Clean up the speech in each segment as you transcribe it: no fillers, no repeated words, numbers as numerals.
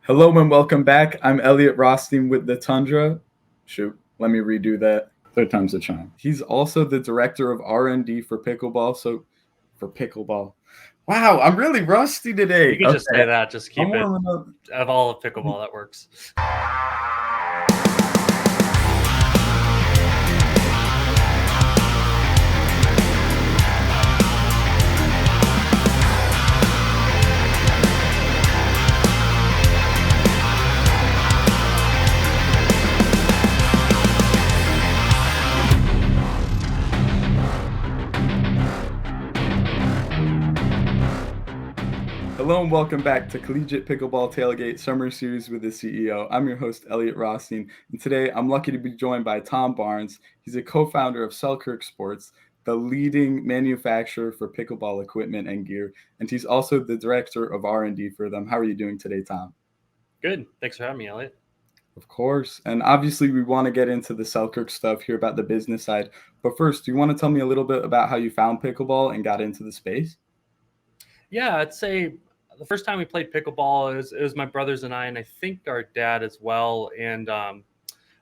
Hello and welcome back. I'm Elliot Rothstein with the Tundra. Shoot, let me redo that. Third time's the charm. He's also the director of R&D for Pickleball. For Pickleball. Wow, I'm really rusty today. You can just say that. Just keep I'm it warming up. of all of pickleball. That works. Hello and welcome back to Collegiate Pickleball Tailgate Summer Series with the CEO. I'm your host, Elliot Rothstein, and today I'm lucky to be joined by Tom Barnes. He's a co-founder of Selkirk Sports, the leading manufacturer for pickleball equipment and gear, and he's also the director of R&D for them. How are you doing today, Tom? Good. Thanks for having me, Elliot. Of course. And obviously, we want to get into the Selkirk stuff, hear about the business side. But first, do you want to tell me a little bit about how you found pickleball and got into the space? Yeah, I'd say the first time we played pickleball it was my brothers and I think our dad as well. And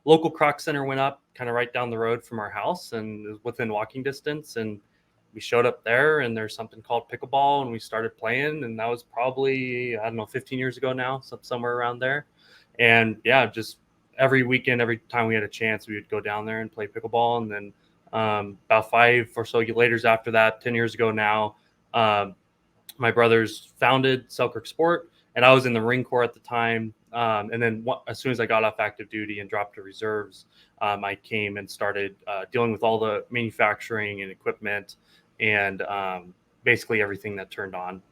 local Croc Center went up kind of right down the road from our house and it was within walking distance. And we showed up there and there's something called pickleball and we started playing. And that was probably, 15 years ago now, somewhere around there. And yeah, just every weekend, every time we had a chance, we would go down there and play pickleball. And then about 5 or so later after that, 10 years ago now, my brothers founded Selkirk Sport, and I was in the Marine Corps at the time. And then as soon as I got off active duty and dropped to reserves, I came and started dealing with all the manufacturing and equipment and basically everything that turned on.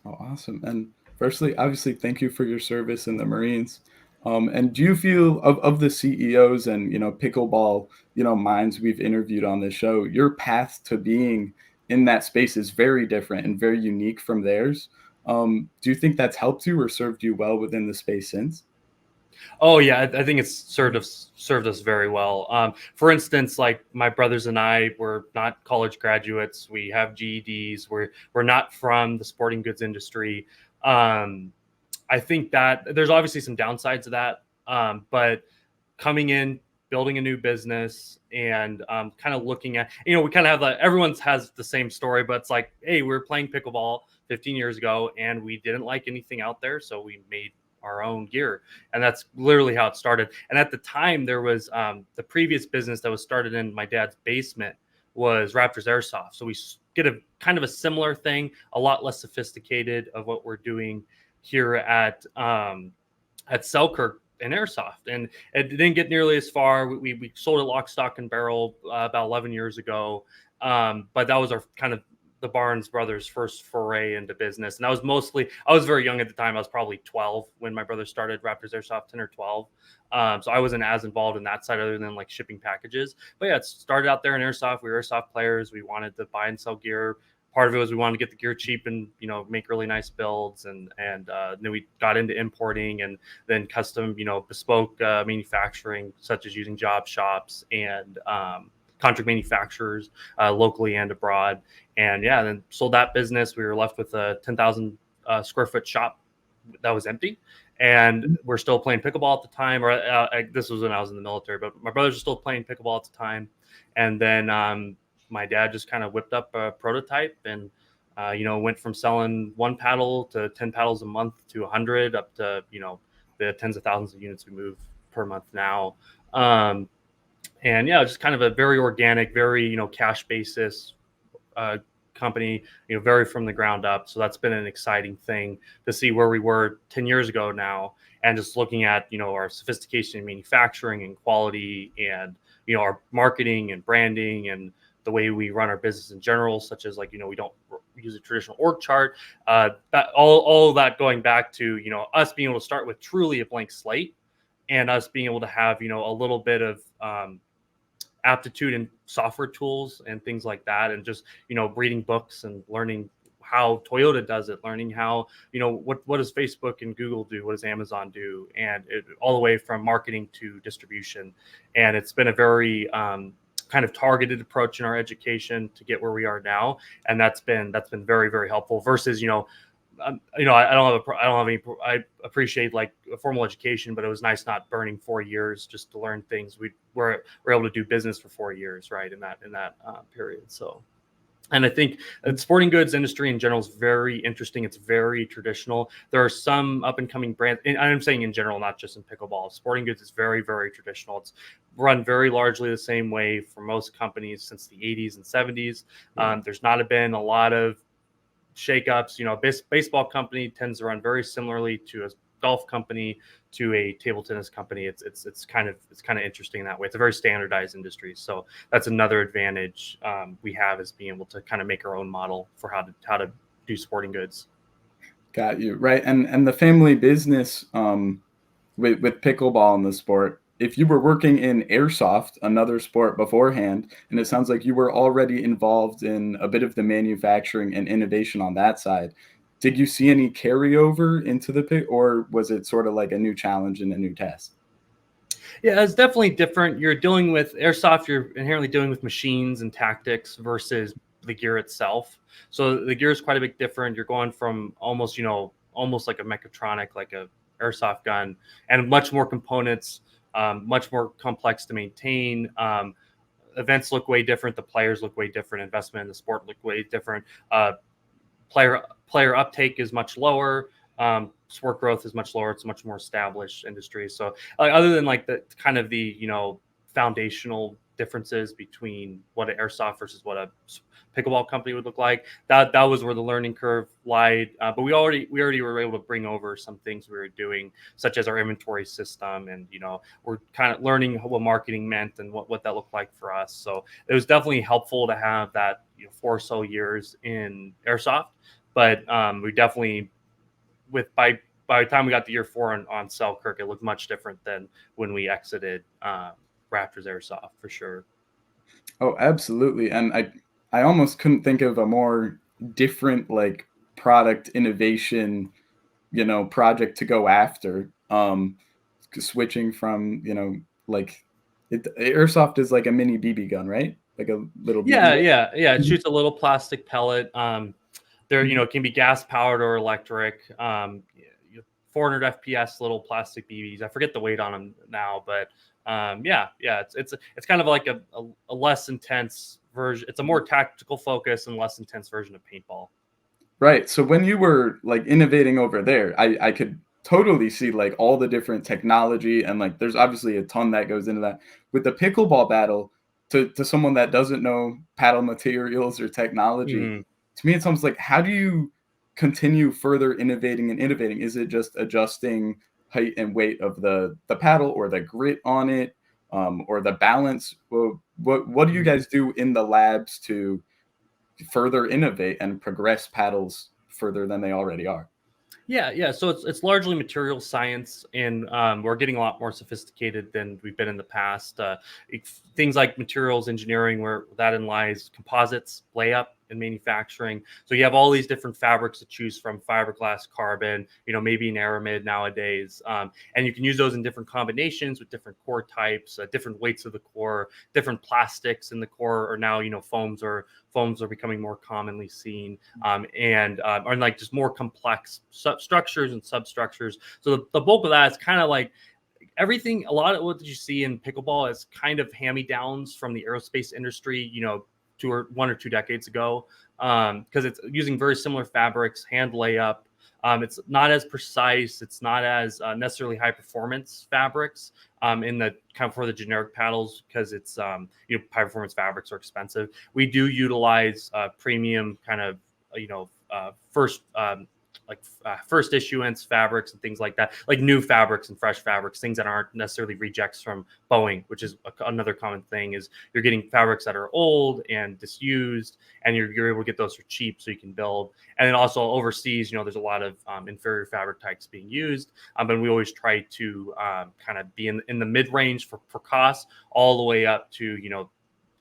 Oh, awesome. And firstly, obviously, thank you for your service in the Marines. And do you feel of the CEOs and, pickleball, minds we've interviewed on this show, your path to being in that space is very different and very unique from theirs. Do you think that's helped you or served you well within the space since? Oh yeah, I think it's served us very well. For instance, like my brothers and I were not college graduates. We have GEDs. We're not from the sporting goods industry. I think that there's obviously some downsides to that, but coming in, building a new business, and kind of looking at, we kind of have everyone has the same story, but it's like, hey, we were playing pickleball 15 years ago, and we didn't like anything out there, so we made our own gear, and that's literally how it started. And at the time, there was the previous business that was started in my dad's basement was Raptors Airsoft, so we get a kind of a similar thing, a lot less sophisticated of what we're doing here at Selkirk and Airsoft, and it didn't get nearly as far. We sold it lock, stock, and barrel about 11 years ago, but that was our kind of the Barnes brothers' first foray into business. And I was very young at the time. I was probably 12 when my brother started Raptors Airsoft, 10 or 12. So I wasn't as involved in that side other than like shipping packages. But yeah, it started out there in Airsoft. We were Airsoft players. We wanted to buy and sell gear. Part of it was we wanted to get the gear cheap and, make really nice builds. And then we got into importing and then custom, bespoke manufacturing, such as using job shops and contract manufacturers locally and abroad. And yeah, then sold that business. We were left with a 10,000 square foot shop that was empty. And we're still playing pickleball at the time, or this was when I was in the military, but my brothers are still playing pickleball at the time. And then my dad just kind of whipped up a prototype and, went from selling one paddle to 10 paddles a month to 100 up to, the tens of thousands of units we move per month now. And yeah, just kind of a very organic, very, cash basis company, very from the ground up. So that's been an exciting thing to see where we were 10 years ago now. And just looking at, our sophistication in manufacturing and quality and, our marketing and branding and the way we run our business in general, such as like, we don't use a traditional org chart, that all of that going back to, us being able to start with truly a blank slate and us being able to have, a little bit of aptitude in software tools and things like that. And just, reading books and learning how Toyota does it, learning how, what does Facebook and Google do? What does Amazon do? And all the way from marketing to distribution. And it's been a very kind of targeted approach in our education to get where we are now. And that's been very, very helpful versus, I don't have any. I appreciate like a formal education, but it was nice not burning 4 years just to learn things. We're able to do business for 4 years, right? In that period. So, and I think the sporting goods industry in general is very interesting. It's very traditional. There are some up and coming brands, and I'm saying in general, not just in pickleball. Sporting goods is very, very traditional. It's run very largely the same way for most companies since the 80s and 70s. There's not been a lot of shakeups. Baseball company tends to run very similarly to a golf company, to a table tennis company. It's kind of interesting in that way. It's a very standardized industry, so that's another advantage we have, is being able to kind of make our own model for how to do sporting goods. Got you. Right. And the family business with pickleball in the sport, if you were working in airsoft, another sport beforehand, and it sounds like you were already involved in a bit of the manufacturing and innovation on that side, did you see any carryover into the pit, or was it sort of like a new challenge and a new test? Yeah, it's definitely different. You're dealing with airsoft, you're inherently dealing with machines and tactics versus the gear itself. So the gear is quite a bit different. You're going from almost like a mechatronic, like a airsoft gun, and much more components, much more complex to maintain. Events look way different. The players look way different. Investment in the sport look way different. Player uptake is much lower. Sport growth is much lower. It's a much more established industry. So other than like the kind of the foundational differences between what an airsoft versus what a pickleball company would look like, that was where the learning curve lied. But we already were able to bring over some things we were doing, such as our inventory system, and we're kind of learning what marketing meant and what that looked like for us. So it was definitely helpful to have that 4 or so years in airsoft. But we definitely, by the time we got to year 4 on Selkirk, it looked much different than when we exited Raptors Airsoft, for sure. Oh, absolutely. And I almost couldn't think of a more different like product innovation, project to go after. Switching from, like airsoft is like a mini BB gun, right? Like a little BB Yeah, gun. yeah. It shoots a little plastic pellet. There, it can be gas powered or electric. 400 FPS little plastic BBs. I forget the weight on them now, but yeah. It's kind of like a less intense version. It's a more tactical focus and less intense version of paintball. Right. So when you were like innovating over there, I could totally see like all the different technology, and like there's obviously a ton that goes into that. With the pickleball battle, to someone that doesn't know paddle materials or technology, Mhm. to me it's almost like, how do you continue further innovating and innovating? Is it just adjusting height and weight of the paddle, or the grit on it, or the balance? Well, what do you Mhm. guys do in the labs to further innovate and progress paddles further than they already are? Yeah. So it's largely material science, and we're getting a lot more sophisticated than we've been in the past. Things like materials engineering, where that in lies composites, layup, and manufacturing. So you have all these different fabrics to choose from: fiberglass, carbon, maybe an aramid nowadays, and you can use those in different combinations with different core types, different weights of the core, different plastics in the core, or now foams are becoming more commonly seen, and are like just more complex structures and substructures. So the bulk of that is kind of like everything. A lot of what you see in pickleball is kind of hand-me-downs from the aerospace industry, 1 or 2 decades ago, because it's using very similar fabrics, hand layup. It's not as precise. It's not as necessarily high performance fabrics in the kind of for the generic paddles, because it's high performance fabrics are expensive. We do utilize premium kind of first first issuance fabrics and things like that, like new fabrics and fresh fabrics, things that aren't necessarily rejects from Boeing, which is another common thing. Is you're getting fabrics that are old and disused, and you're able to get those for cheap, so you can build. And then also overseas, there's a lot of inferior fabric types being used, but we always try to kind of be in the mid range for cost, all the way up to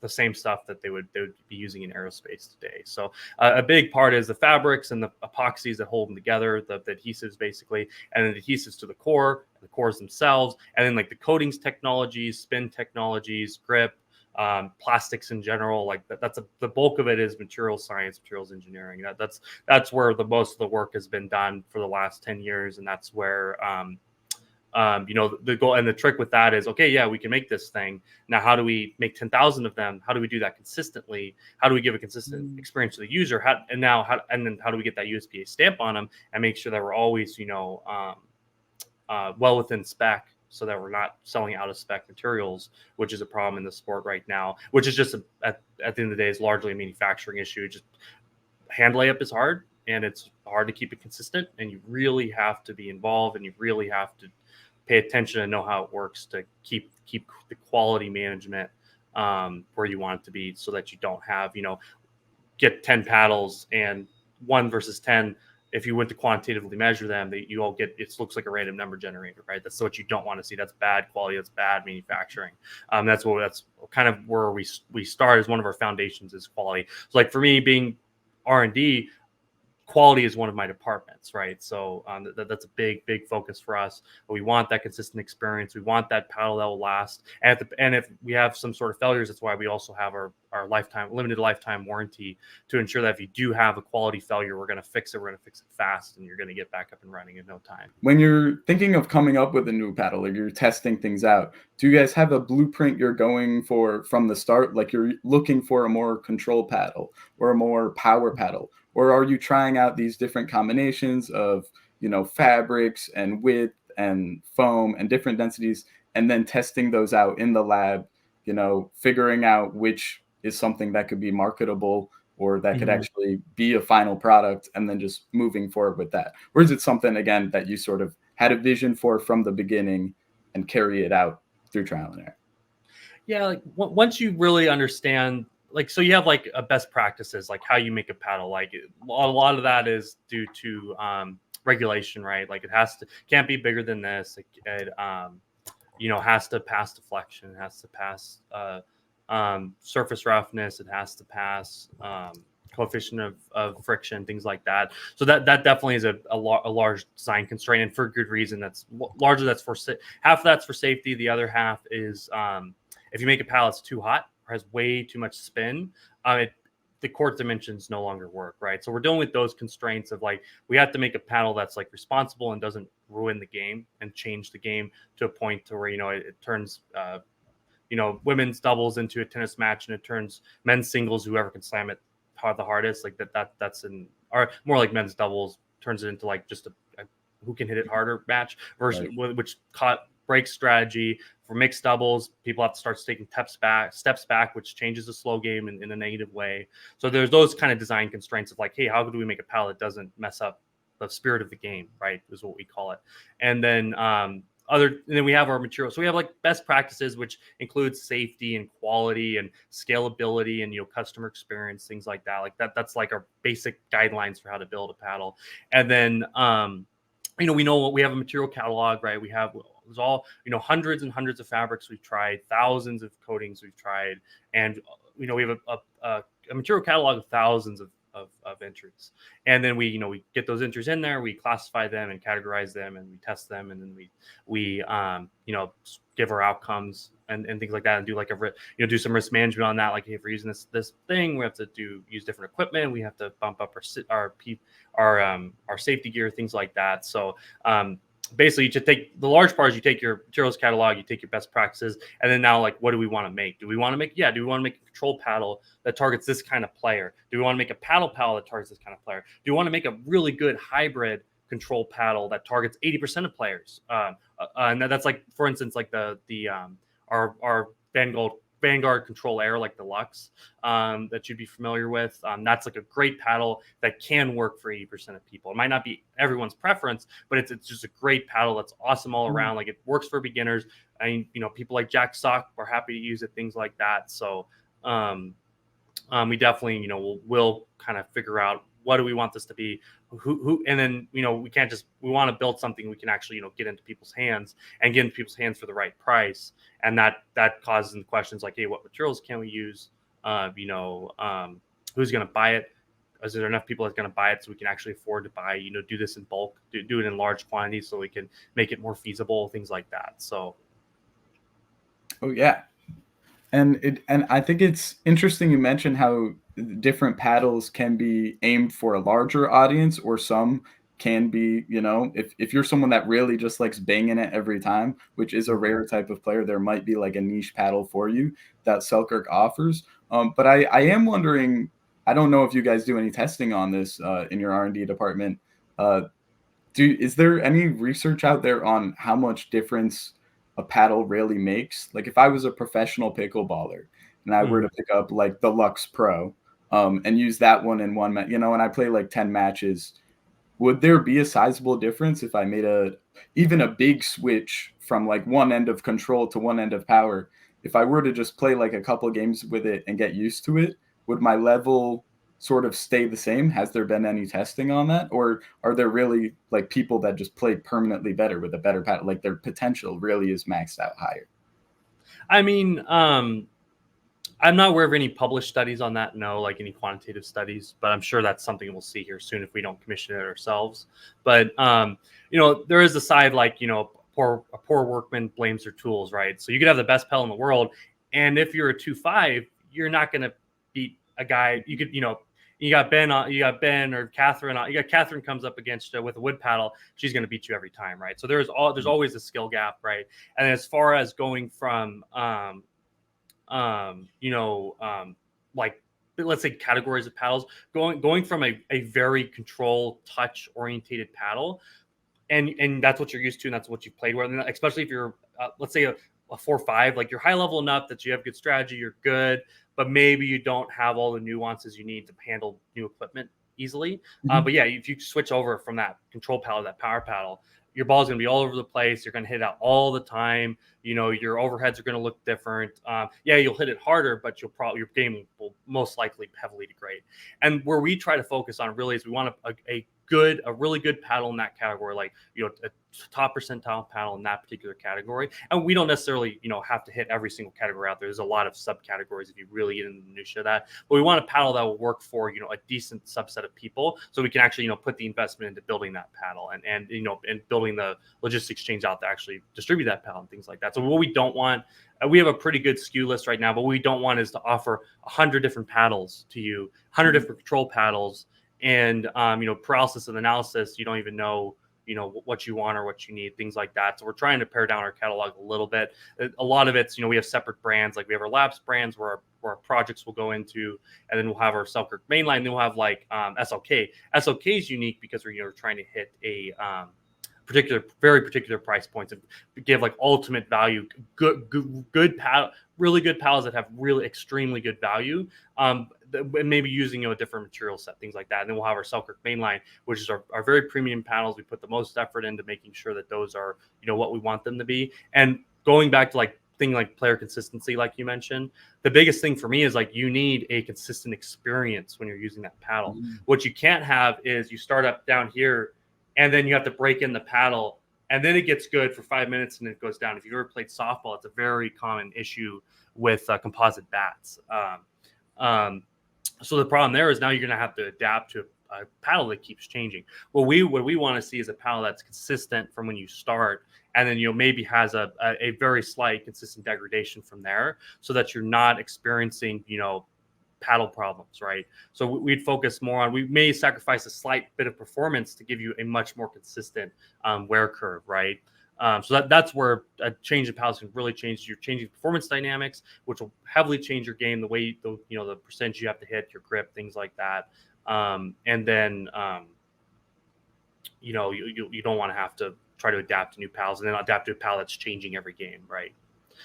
the same stuff that they would be using in aerospace today. So a big part is the fabrics and the epoxies that hold them together, the adhesives basically, and then the adhesives to the cores themselves, and then like the coatings technologies, spin technologies, grip, plastics in general. Like the bulk of it is material science, materials engineering. That's where the most of the work has been done for the last 10 years, and that's where the goal and the trick with that is, okay, yeah, we can make this thing. Now, how do we make 10,000 of them? How do we do that consistently? How do we give a consistent experience to the user? And then how do we get that USPA stamp on them and make sure that we're always, well within spec, so that we're not selling out of spec materials, which is a problem in the sport right now, which is just at the end of the day is largely a manufacturing issue. Just hand layup is hard, and it's hard to keep it consistent, and you really have to be involved, and you really have to pay attention and know how it works to keep the quality management where you want it to be, so that you don't have, get 10 paddles and 1 versus 10. If you went to quantitatively measure them, you all get, it looks like a random number generator, right? That's what you don't want to see. That's bad quality. That's bad manufacturing. That's kind of where we start as one of our foundations is quality. So like for me, being R&D, quality is one of my departments, right? So that's a big focus for us. We want that consistent experience. We want that paddle that will last. And if we have some sort of failures, that's why we also have our limited lifetime warranty, to ensure that if you do have a quality failure, we're going to fix it. We're going to fix it fast, and you're going to get back up and running in no time. When you're thinking of coming up with a new paddle, or you're testing things out, do you guys have a blueprint you're going for from the start? Like you're looking for a more control paddle or a more power paddle? Or are you trying out these different combinations of, fabrics and width and foam and different densities, and then testing those out in the lab, figuring out which is something that could be marketable or that could actually be a final product, and then just moving forward with that? Or is it something, again, that you sort of had a vision for from the beginning and carry it out through trial and error? Yeah, like once you really understand, like, so you have like a best practices, like how you make a paddle. Like a lot of that is due to regulation, right? Like can't be bigger than this. It has to pass deflection. It has to pass surface roughness. It has to pass coefficient of friction, things like that. So that definitely is a large design constraint, and for good reason. That's largely half of that's for safety. The other half is if you make a paddle that's too hot or has way too much spin, the court dimensions no longer work, right? So we're dealing with those constraints of like, we have to make a paddle that's like responsible and doesn't ruin the game and change the game to a point to where, it turns, women's doubles into a tennis match, and it turns men's singles, whoever can slam it the hardest, like or more like men's doubles turns it into like just a who can hit it harder match, versus right, which breaks strategy. For mixed doubles, people have to start taking steps back, which changes the slow game in a negative way. So there's those kind of design constraints of like, hey, how do we make a paddle that doesn't mess up the spirit of the game, right? Is what we call it. And then we have our material. So we have like best practices, which includes safety and quality and scalability and customer experience, things like that. Like that's like our basic guidelines for how to build a paddle. And then we know we have a material catalog, right? We have there's all hundreds and hundreds of fabrics we've tried, thousands of coatings we've tried, and we have a material catalog of thousands of entries. And then we get those entries in there, we classify them and categorize them, and we test them, and then we give our outcomes and things like that, and do like do some risk management on that. Like, hey, if we're using this thing, we have to use different equipment, we have to bump up our safety gear, things like that. So basically, you should take the large part is you take your materials catalog, you take your best practices, and then now, like, what do we want to make? Do we want to make a control paddle that targets this kind of player? Do we want to make a paddle that targets this kind of player? Do we want to make a really good hybrid control paddle that targets 80% of players? And that's like, for instance, like our Vanguard Control Air, like the Lux, that you'd be familiar with. That's like a great paddle that can work for 80% of people. It might not be everyone's preference, but it's just a great paddle that's awesome all around. Like, it works for beginners. I mean, people like Jack Sock are happy to use it, things like that. So we definitely, we'll kind of figure out what do we want this to be, and then, we want to build something we can actually, get into people's hands for the right price. And that causes the questions like, hey, what materials can we use? Who's going to buy it? Is there enough people that's going to buy it so we can actually afford to buy, do this in bulk, do it in large quantities so we can make it more feasible, things like that. So. Oh, yeah. And I think it's interesting you mentioned how different paddles can be aimed for a larger audience, or some can be, if you're someone that really just likes banging it every time, which is a Mhm. rare type of player, there might be like a niche paddle for you that Selkirk offers. But I am wondering, I don't know if you guys do any testing on this in your R&D department. Uh, is there any research out there on how much difference a paddle really makes? Like if I was a professional pickleballer and I were Mhm. to pick up like the Lux Pro, and use that one in and I play like 10 matches, would there be a sizable difference if I made even a big switch from like one end of control to one end of power? If I were to just play like a couple games with it and get used to it, would my level sort of stay the same? Has there been any testing on that? Or are there really like people that just play permanently better with a better pattern? Like their potential really is maxed out higher? I mean, I'm not aware of any published studies on that, no, like any quantitative studies, but I'm sure that's something we'll see here soon if we don't commission it ourselves. But there is a side like, a poor workman blames their tools, right? So you could have the best pedal in the world, and if you're a 2.5, you're not gonna beat a guy. You could, you got Ben or Catherine. You got Catherine comes up against you with a wood paddle. She's going to beat you every time, right? So there's always a skill gap, right? And as far as going from um, you know, um, like let's say categories of paddles, going from a very control touch orientated paddle, and that's what you're used to, and that's what you've played with, and especially if you're let's say a 4-5, like you're high level enough that you have good strategy, you're good, but maybe you don't have all the nuances you need to handle new equipment easily. Mhm. But yeah, if you switch over from that control paddle to that power paddle, your ball's going to be all over the place. You're going to hit out all the time. Your overheads are going to look different. Yeah, you'll hit it harder, but your game will most likely heavily degrade. And where we try to focus on really is we want a really good paddle in that category, like a top percentile paddle in that particular category. And we don't necessarily have to hit every single category out there. There's a lot of subcategories if you really get into the minutia of that. But we want a paddle that will work for a decent subset of people, so we can actually put the investment into building that paddle and building the logistics chains out to actually distribute that paddle and things like that. So what we don't want, we have a pretty good SKU list right now, but what we don't want is to offer 100 different paddles to you, 100 Mhm. different control paddles, and paralysis and analysis, you don't even know what you want or what you need, things like that. So we're trying to pare down our catalog a little bit. A lot of it's we have separate brands, like we have our labs brands where our projects will go into, and then we'll have our Selkirk mainline. Then we'll have like SLK is unique because we're trying to hit a very particular price points and give like ultimate value, good paddle, really good paddles that have really extremely good value. Maybe using a different material set, things like that. And then we'll have our Selkirk mainline, which is our very premium paddles. We put the most effort into making sure that those are what we want them to be. And going back to like thing like player consistency, like you mentioned, the biggest thing for me is like you need a consistent experience when you're using that paddle. Mhm. What you can't have is you start up down here and then you have to break in the paddle, and then it gets good for 5 minutes and it goes down. If you've ever played softball, it's a very common issue with composite bats. So the problem there is now you're going to have to adapt to a paddle that keeps changing. What we want to see is a paddle that's consistent from when you start, and then maybe has a very slight consistent degradation from there, so that you're not experiencing paddle problems, right? So we'd focus more on, we may sacrifice a slight bit of performance to give you a much more consistent wear curve, right? So that's where a change of paddles can really change. You're changing performance dynamics, which will heavily change your game, the way the percentage you have to hit, your grip, things like that. And then you don't want to have to try to adapt to new paddles and then adapt to a paddle that's changing every game, right?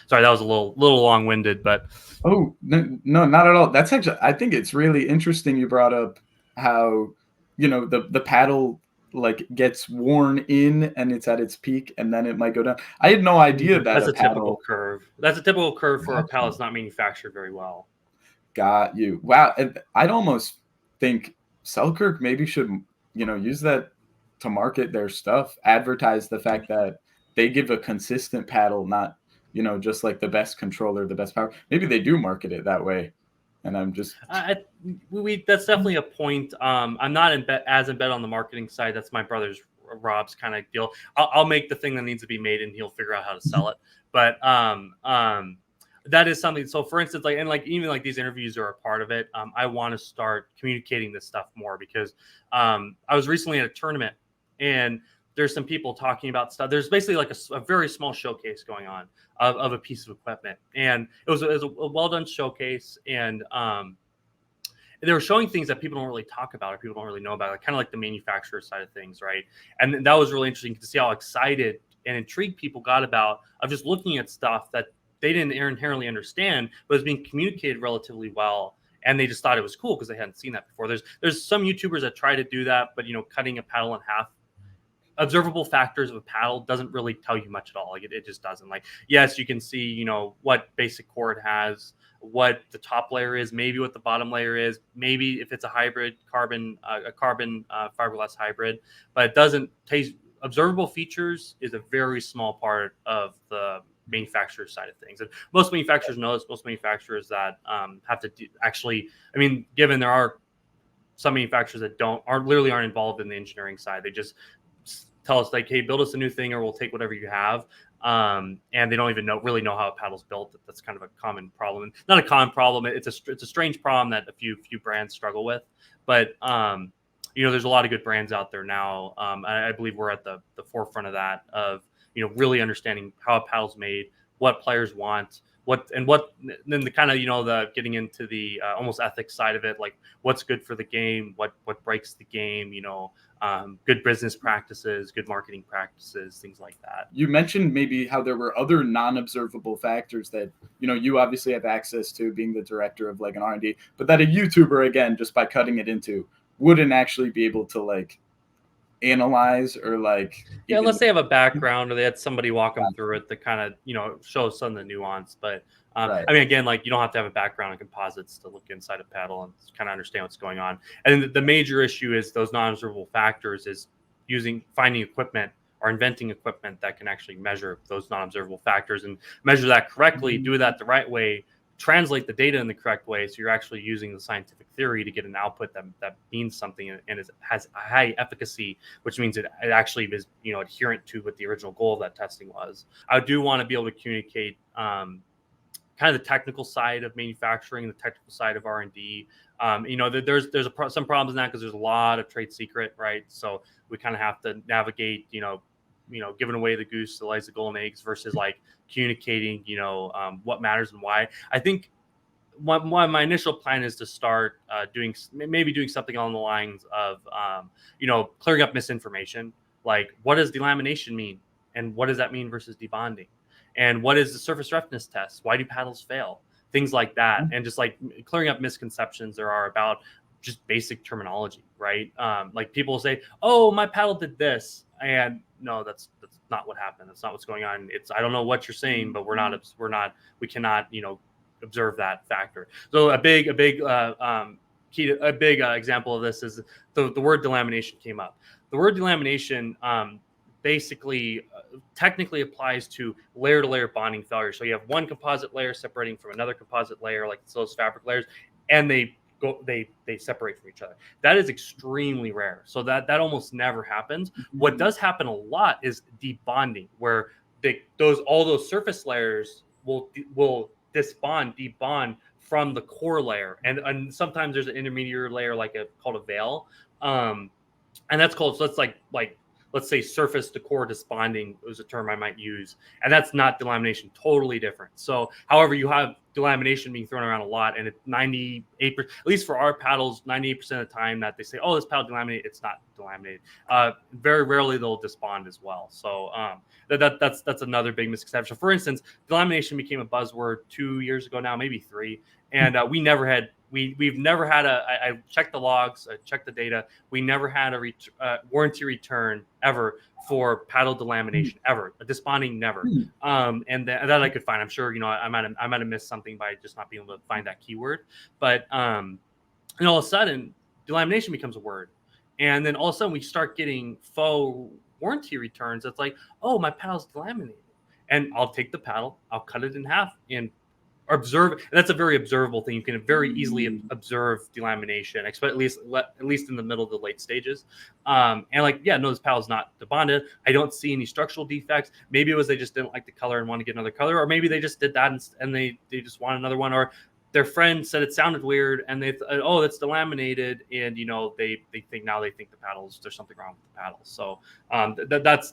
Sorry, that was a little long winded, but Oh, no, no, not at all. That's actually, I think it's really interesting you brought up how, the paddle like gets worn in and it's at its peak and then it might go down. I had no idea that that's a a typical paddle. curve. That's a typical curve for a Got pallet you. that's not manufactured very well. Got you. Wow. And I'd almost think Selkirk maybe should, use that to market their stuff, advertise the fact that they give a consistent paddle, not, just like the best controller, the best power. Maybe they do market it that way. And I'm just, I, we that's definitely a point. I'm not as in bed on the marketing side. That's my brother's Rob's kind of deal. I'll make the thing that needs to be made, and he'll figure out how to sell it. But That is something. So for instance, like, and like even like these interviews are a part of it. I want to start communicating this stuff more because I was recently at a tournament and there's some people talking about stuff. There's basically like a very small showcase going on of a piece of equipment, and it was a well done showcase, and they were showing things that people don't really talk about or people don't really know about, like kind of like the manufacturer side of things, right? And that was really interesting to see how excited and intrigued people got about of just looking at stuff that they didn't inherently understand, but was being communicated relatively well. And they just thought it was cool because they hadn't seen that before. There's some YouTubers that try to do that, but cutting a paddle in half, observable factors of a paddle doesn't really tell you much at all. Like it just doesn't. Like, yes, you can see, what basic core it has, what the top layer is, maybe what the bottom layer is, maybe if it's a hybrid a carbon fiberglass hybrid, but it doesn't taste. Observable features is a very small part of the manufacturer side of things, and most manufacturers know this. Most manufacturers that have to actually, I mean, given there are some manufacturers that aren't involved in the engineering side, they just tell us like, hey, build us a new thing or we'll take whatever you have. And they don't even really know how a paddle's built. That's kind of a common problem. Not a common problem. It's a strange problem that a few brands struggle with. But there's a lot of good brands out there now. I believe we're at the forefront of that, of really understanding how a paddle's made, what players want, then the kind of the getting into the almost ethics side of it, like what's good for the game, what breaks the game, good business practices, good marketing practices, things like that. You mentioned maybe how there were other non-observable factors that you obviously have access to, being the director of like an R&D, but that a YouTuber, again, just by cutting it into, wouldn't actually be able to like analyze or like unless they have a background or they had somebody walk them through it that kind of shows some of the nuance. But right. I mean, again, like you don't have to have a background in composites to look inside a paddle and kind of understand what's going on. And the major issue is those non-observable factors is finding equipment or inventing equipment that can actually measure those non-observable factors and measure that correctly, do that the right way, translate the data in the correct way, so you're actually using the scientific theory to get an output that means something and has a high efficacy, which means it actually is adherent to what the original goal of that testing was. I do want to be able to communicate kind of the technical side of manufacturing, the technical side of R&D. There's some problems in that because there's a lot of trade secret, right? So we kind of have to navigate, giving away the goose that lays the golden eggs versus like communicating, what matters and why. I think my initial plan is to start doing something along the lines of, clearing up misinformation. Like, what does delamination mean? And what does that mean versus debonding? And what is the surface roughness test? Why do paddles fail? Things like that. And just like clearing up misconceptions there are about just basic terminology, right? Like people will say, oh, my paddle did this. And no, that's not what happened. That's not what's going on. I don't know what you're saying, but we cannot, observe that factor. So a big example of this is the word delamination came up. The word delamination basically technically applies to layer-to-layer bonding failure. So you have one composite layer separating from another composite layer, like those fabric layers, and they separate from each other. That is extremely rare. So that almost never happens. What does happen a lot is debonding, where all those surface layers will debond from the core layer, and sometimes there's an intermediate layer called a veil, and that's called, so that's like let's say surface to core debonding is a term I might use, and that's not delamination, totally different. So however, you have delamination being thrown around a lot, and it's 98%, at least for our paddles, 98% of the time that they say, oh, this paddle delaminated, it's not delaminated. Very rarely they'll debond as well. So that's another big misconception. For instance, delamination became a buzzword 2 years ago now, maybe 3, and we've never had I checked the logs, I checked the data. We never had a warranty return ever for paddle delamination, ever. A debonding, never. And that I could find. I'm sure, I might have missed something by just not being able to find that keyword. But and all of a sudden, delamination becomes a word. And then all of a sudden we start getting faux warranty returns. It's like, oh, my paddle's delaminated. And I'll take the paddle, I'll cut it in half, and observe, and that's a very observable thing. You can very easily observe delamination, at least in the middle of the late stages. And like, yeah, no, this paddle is not debonded. I don't see any structural defects. Maybe it was they just didn't like the color and want to get another color, or maybe they just did that and they just want another one, or their friend said it sounded weird and they oh, that's delaminated, and they think the paddles, there's something wrong with the paddles. So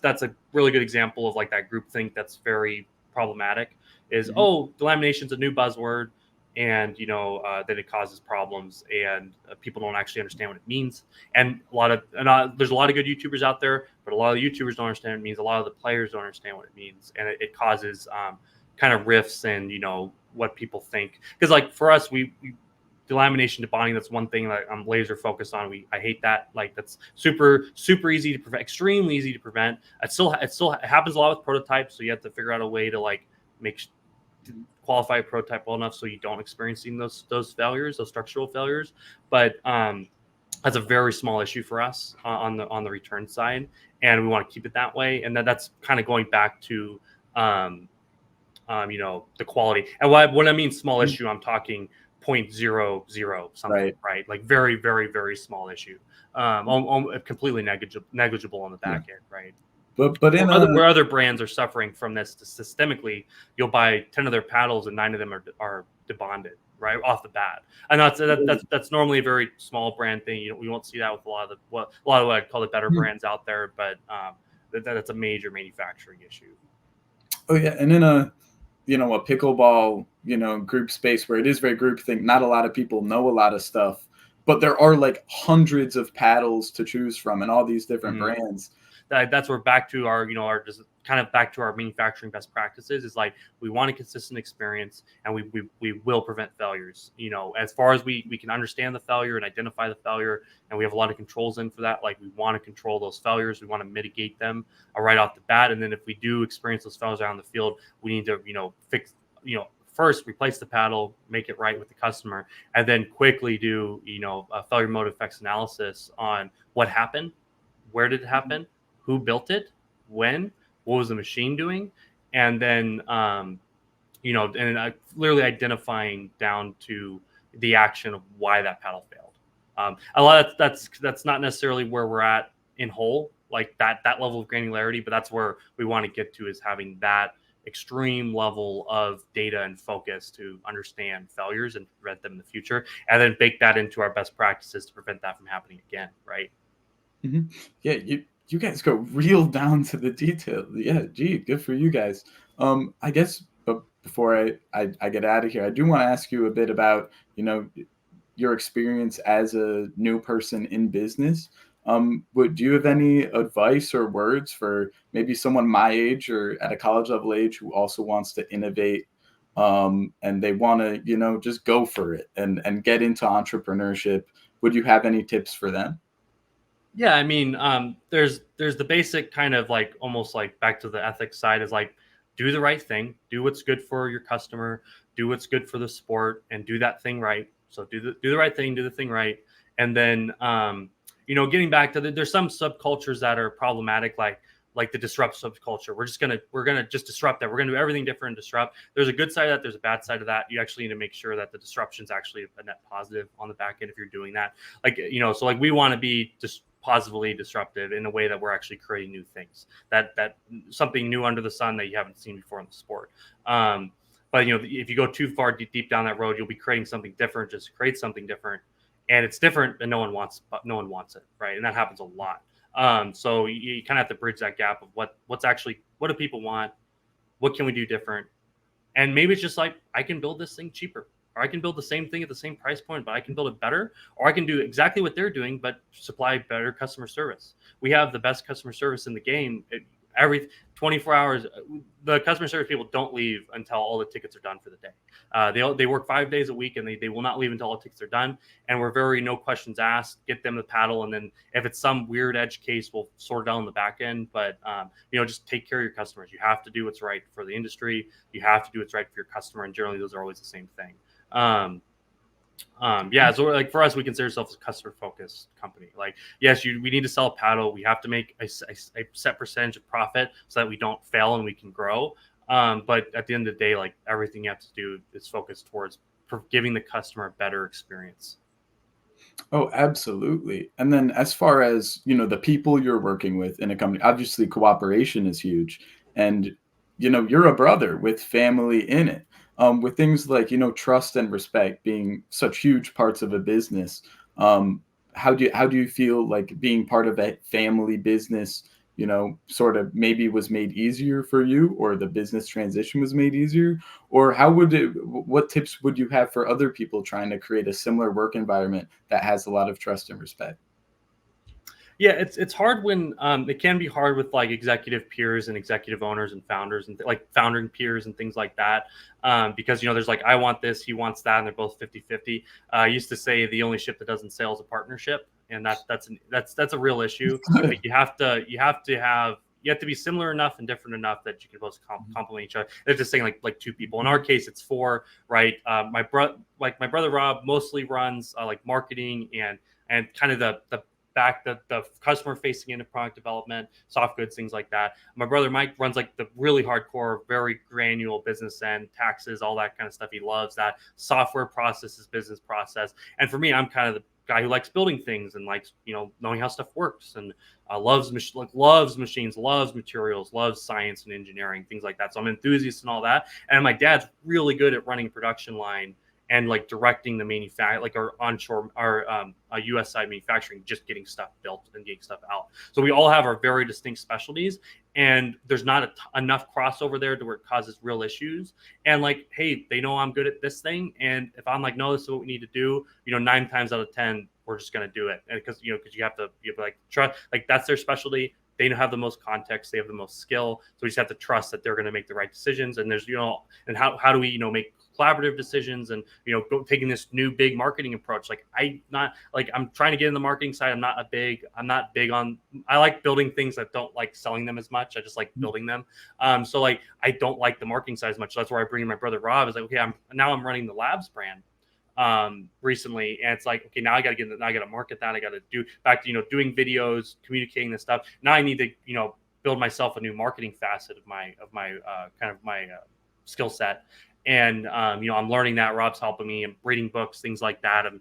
that's a really good example of like that group think that's very problematic. Is oh, delamination's a new buzzword, and then it causes problems, and people don't actually understand what it means. And there's a lot of good YouTubers out there, but a lot of the YouTubers don't understand what it means. A lot of the players don't understand what it means, and it causes kind of rifts and what people think. Because like for us, we delamination, debonding, that's one thing that I'm laser focused on. I hate that. Like that's super easy to prevent, extremely easy to prevent. It happens a lot with prototypes, so you have to figure out a way to like qualify a prototype well enough so you don't experience those failures, those structural failures. But that's a very small issue for us on the return side, and we want to keep it that way. And that's kind of going back to the quality. And what I mean small issue, I'm talking 0.00 something, right? Like very, very, very small issue, completely negligible on the back end, right? But where other brands are suffering from this systemically, you'll buy 10 of their paddles and 9 of them are debonded right off the bat, and that's normally a very small brand thing. We won't see that with a lot of what I call the better brands out there, but that's a major manufacturing issue. Oh yeah, and in a pickleball group space where it is very groupthink, not a lot of people know a lot of stuff, but there are like hundreds of paddles to choose from and all these different brands. That's where back to our just kind of back to our manufacturing best practices is like we want a consistent experience, and we will prevent failures. As far as we can understand the failure and identify the failure, and we have a lot of controls in for that. Like we want to control those failures, we want to mitigate them right off the bat, and then if we do experience those failures out on the field, we need to fix. First replace the paddle, make it right with the customer, and then quickly do a failure mode effects analysis on what happened, where did it happen, who built it, when, what was the machine doing, and then clearly identifying down to the action of why that paddle failed. A lot of that's not necessarily where we're at in whole, like that level of granularity, but that's where we want to get to, is having that extreme level of data and focus to understand failures and prevent them in the future, and then bake that into our best practices to prevent that from happening again, right? Yeah, you guys go real down to the detail. Yeah, gee, good for you guys. I guess, but before I get out of here, I do want to ask you a bit about your experience as a new person in business. Do you have any advice or words for maybe someone my age or at a college level age who also wants to innovate, and they want to just go for it and get into entrepreneurship? Would you have any tips for them? Yeah, I mean, there's the basic kind of like almost like back to the ethics side is like do the right thing, do what's good for your customer, do what's good for the sport, and do that thing right. So do the right thing, do the thing right, and then getting back to there's some subcultures that are problematic, like the disrupt subculture. We're gonna just disrupt that. We're gonna do everything different and disrupt. There's a good side of that. There's a bad side of that. You actually need to make sure that the disruption is actually a net positive on the back end if you're doing that. So like we want to be just positively disruptive in a way that we're actually creating new things, that something new under the sun that you haven't seen before in the sport. But if you go too far deep down that road, you'll be creating something different just to create something different, and it's different and no one wants it, right? And that happens a lot. So you kind of have to bridge that gap of what do people want, what can we do different, and maybe it's just like I can build this thing cheaper, or I can build the same thing at the same price point, but I can build it better, or I can do exactly what they're doing but supply better customer service. We have the best customer service in the game. Every 24 hours, the customer service people don't leave until all the tickets are done for the day. They work 5 days a week, and they will not leave until all the tickets are done. And we're very no questions asked, get them the paddle, and then if it's some weird edge case, we'll sort it out on the back end. But just take care of your customers. You have to do what's right for the industry. You have to do what's right for your customer, and generally those are always the same thing. So like for us, we consider ourselves a customer focused company. Like, yes, we need to sell a paddle. We have to make a set percentage of profit so that we don't fail and we can grow. But at the end of the day, like everything you have to do is focused towards giving the customer a better experience. Oh, absolutely. And then as far as, the people you're working with in a company, obviously cooperation is huge. And, you're a brother with family in it. With things like, trust and respect being such huge parts of a business. Um, how do you feel like being part of a family business, sort of maybe was made easier for you, or the business transition was made easier? Or what tips would you have for other people trying to create a similar work environment that has a lot of trust and respect? Yeah, it's hard when it can be hard with like executive peers and executive owners and founders and like founding peers and things like that, because there's like I want this, he wants that, and they're both 50-50. I used to say the only ship that doesn't sail is a partnership, and that's a real issue. Like you have to be similar enough and different enough that you can both complement each other. They're just saying like two people. In our case, it's four, right? My brother Rob mostly runs like marketing and kind of the back the customer facing into product development, soft goods, things like that. My brother Mike runs like the really hardcore, very granular business end, taxes, all that kind of stuff. He loves that software processes, business process. And for me, I'm kind of the guy who likes building things and likes knowing how stuff works and loves machines, loves materials, loves science and engineering, things like that. So I'm an enthusiast and all that. And my dad's really good at running a production line and like directing the manufacture, like our onshore, our US side manufacturing, just getting stuff built and getting stuff out. So we all have our very distinct specialties, and there's not enough crossover there to where it causes real issues. And like, hey, they know I'm good at this thing, and if I'm like, no, this is what we need to do, 9 times out of 10, we're just gonna do it, and because you have to like try, like that's their specialty. They have the most context, they have the most skill, so we just have to trust that they're going to make the right decisions. And there's and how do we make collaborative decisions and taking this new big marketing approach. Like I'm trying to get in the marketing side. I'm not big on, I like building things. That don't like selling them as much. I just like building them. So like I don't like the marketing side as much. So that's where I bring in my brother Rob. Is like, okay, I'm running the Labs brand recently, and it's like, okay, now I got to market that. I got to do back to doing videos, communicating this stuff. Now I need to build myself a new marketing facet of my kind of my skill set. And I'm learning that. Rob's helping me. I'm reading books, things like that. And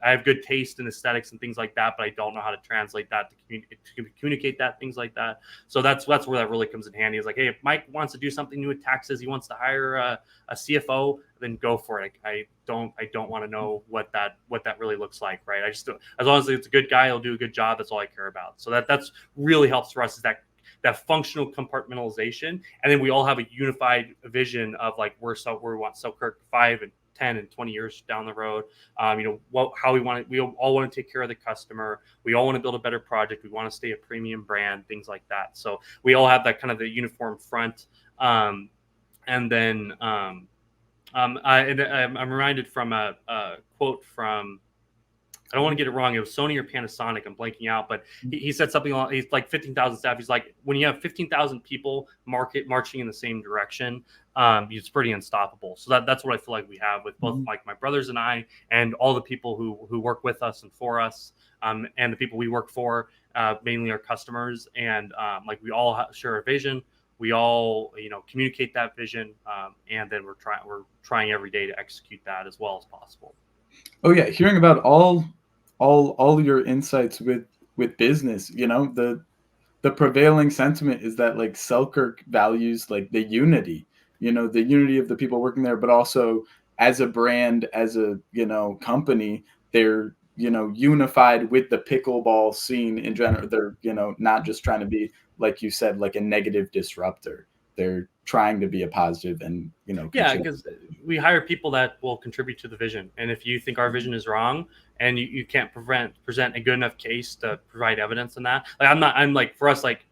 I have good taste in aesthetics and things like that, but I don't know how to translate that to communicate that, things like that. So that's where that really comes in handy. Is like, hey, if Mike wants to do something new with taxes, he wants to hire a CFO, then go for it. I don't want to know what that really looks like, right? I just, as long as it's a good guy, he'll do a good job. That's all I care about. So that's really helps for us, is that functional compartmentalization, and then we all have a unified vision of like where we want Selkirk 5 and 10 and 20 years down the road. How we want it. We all want to take care of the customer. We all want to build a better project. We want to stay a premium brand, things like that. So we all have that kind of the uniform front. And then I'm reminded from a quote from, I don't want to get it wrong, it was Sony or Panasonic, I'm blanking out, but he said something along, he's like 15,000 staff. He's like, when you have 15,000 people marching in the same direction, it's pretty unstoppable. So that's what I feel like we have with both like my brothers and I, and all the people who work with us and for us, and the people we work for, mainly our customers. And like we all share a vision. We all communicate that vision, and then we're trying every day to execute that as well as possible. Oh yeah, hearing about all your insights with business, the prevailing sentiment is that like Selkirk values like the unity, the unity of the people working there, but also as a brand, as a company, they're unified with the pickleball scene in general. They're not just trying to be, like you said, like a negative disruptor. They're trying to be a positive and Yeah, contribute. because we hire people that will contribute to the vision. And if you think our vision is wrong and you can't present a good enough case to provide evidence in that, like I'm like, for us, like,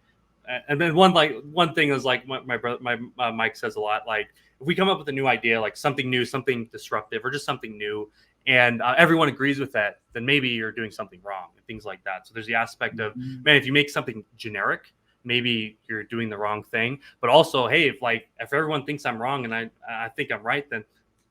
and then one thing is like my brother, Mike says a lot, like if we come up with a new idea, like something new, something disruptive, or just something new, and everyone agrees with that, then maybe you're doing something wrong and things like that. So there's the aspect of, man, if you make something generic, maybe you're doing the wrong thing. But also, hey, if everyone thinks I'm wrong and I think I'm right, then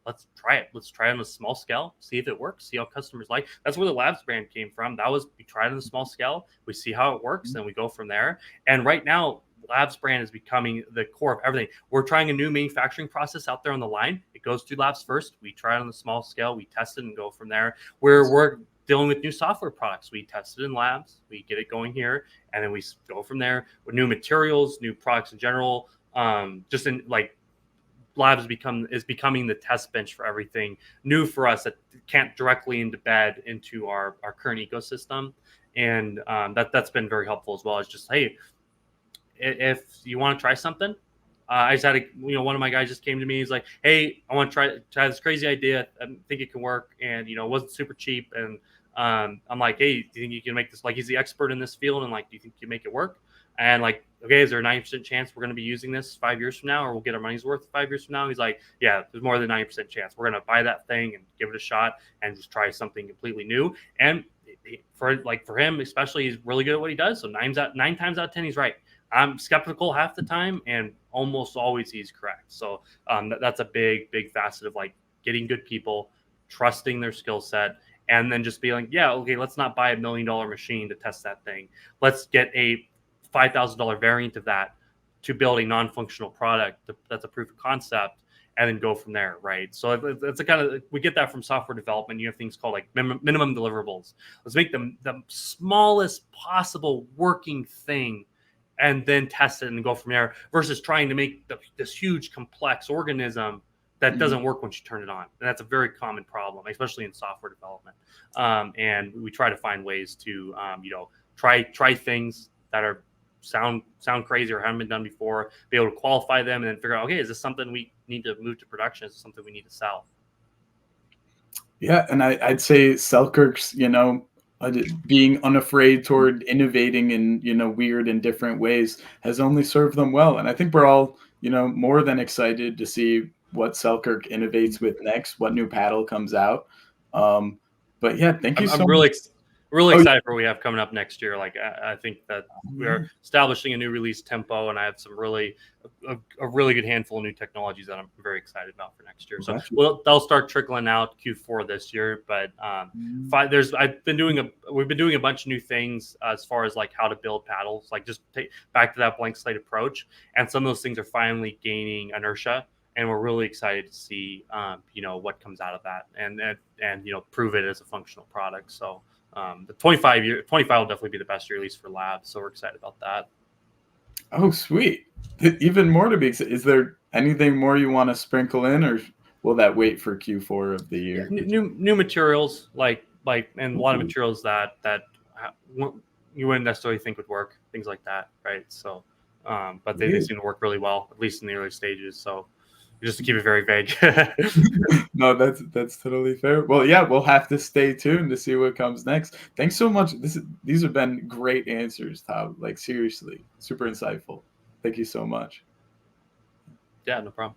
let's try it. Let's try it on a small scale, see if it works, see how customers like. That's where the Labs brand came from. That was, we tried it on a small scale, we see how it works, then we go from there. And right now, Labs brand is becoming the core of everything. We're trying a new manufacturing process out there on the line. It goes through Labs first. We try it on the small scale. We test it and go from there. We're dealing with new software products. We test it in Labs. We get it going here, and then we go from there with new materials, new products in general. Just in like Labs is becoming the test bench for everything new for us that can't directly embed into our current ecosystem. And that's been very helpful as well. It's just, hey, if you want to try something, I just had one of my guys just came to me. He's like, hey, I want to try this crazy idea. I think it can work. And, it wasn't super cheap. And I'm like, hey, do you think you can make this? Like, he's the expert in this field. And like, do you think you can make it work? And like, okay, is there a 90% chance we're going to be using this 5 years from now, or we'll get our money's worth 5 years from now? He's like, yeah, there's more than 90% chance. We're going to buy that thing and give it a shot and just try something completely new. And for him, especially, he's really good at what he does. So 9 times out of 10, he's right. I'm skeptical half the time, and almost always he's correct. So that's a big facet of like getting good people, trusting their skill set, and then just being like, yeah, okay, let's not buy $1 million machine to test that thing. Let's get a $5,000 variant of that to build a non-functional product that's a proof of concept, and then go from there, right? So it's a kind of, we get that from software development. You have things called like minimum deliverables. Let's make them the smallest possible working thing, and then test it and go from there, versus trying to make this huge complex organism that doesn't work once you turn it on. And that's a very common problem, especially in software development. And we try to find ways to, try things that are sound crazy or haven't been done before, be able to qualify them, and then figure out, okay, is this something we need to move to production? Is this something we need to sell? Yeah, and I'd say Selkirk's, being unafraid toward innovating in, weird and different ways has only served them well. And I think we're all, more than excited to see what Selkirk innovates with next, what new paddle comes out. But yeah, thank you so I'm much. really excited for what we have coming up next year. Like, I think that we are establishing a new release tempo, and I have some a really good handful of new technologies that I'm very excited about for next year. So they'll start trickling out Q4 this year. But we've been doing a bunch of new things as far as like how to build paddles, like just take back to that blank slate approach. And some of those things are finally gaining inertia, and we're really excited to see what comes out of that, and prove it as a functional product. So the 25 will definitely be the best release for Labs. So we're excited about that. Oh, sweet. Even more to be excited. Is there anything more you want to sprinkle in, or will that wait for Q4 of the year? Yeah, new materials, and a lot of materials that you wouldn't necessarily think would work, things like that, right? So, but they seem to work really well, at least in the early stages. So, just to keep it very vague. No, that's totally fair. Well, yeah, we'll have to stay tuned to see what comes next. Thanks so much. These have been great answers, Tom. Like, seriously, super insightful. Thank you so much. Yeah, no problem.